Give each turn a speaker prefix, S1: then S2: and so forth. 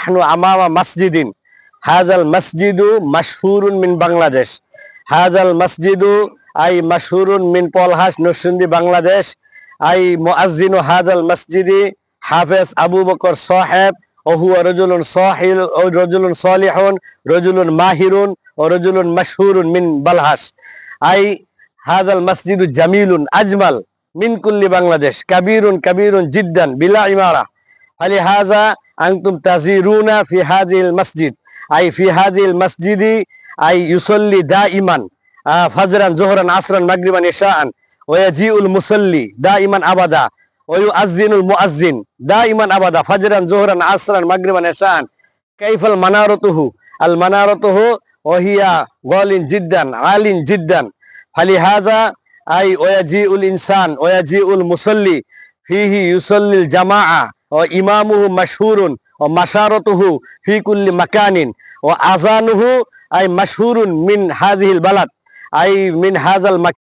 S1: নাহনু আমামা মাসজিদিন হাযাল মাসজিদু মাশহুরুন মিন বাংলাদেশ হাযাল মসজিদু আই মাশহুরুন মিন পলহাস নরসিংদী বাংলাদেশ আই মুআজ্জিনু হাযাল মসজিদি হাফেজ আবু বকর সাহেব ও হুয়া রাজুলুন সাহিল ও রাজুলুন সালিহুন রাজুলুন মাহিরুন ও রাজুলুন মাশহুরুন মিন বালহাস আই হাযাল মসজিদু জামিলুন আজমাল মিন কুল্লি বাংলাদেশ কাবীরুন কাবীরুন জিদ্দান বিলা ইমারা ফালিহাযা আনতুম তাজিরুনা ফি হাযিল মসজিদ আই ফি হাযিল মসজিদি আই ইউসাল্লি দাইমান ফজরান যোহরান আসরান মাগরিবান ইশাআন ওয়া ইয়াজিউল মুসাল্লি দাইমান আবাদা ওয়া ইউআজ্জিনুল মুআজ্জিন দাইমান আবাদা ফজরান যোহরান আসরান মাগরিবান ইশাআন কাইফাল মানারাতুহু আল মানারাতুহু ওয়া হিয়া গালিন জিদ্দান আলিন জিদ্দান ফালিহাযা আই ওয়া ইয়াজিউল ইনসান ওয়া ইয়াজিউল মুসাল্লি ফিহি ইউসাল্লিল জামাআ ওয়া ইমামুহু মাশহুরুন ওয়া মাশারাতুহু ফি কুল্লি মাকানিন ওয়া আযানুহু আই মাশহুরুন মিন হাযিহিল বালাদ আই মিন হাযাল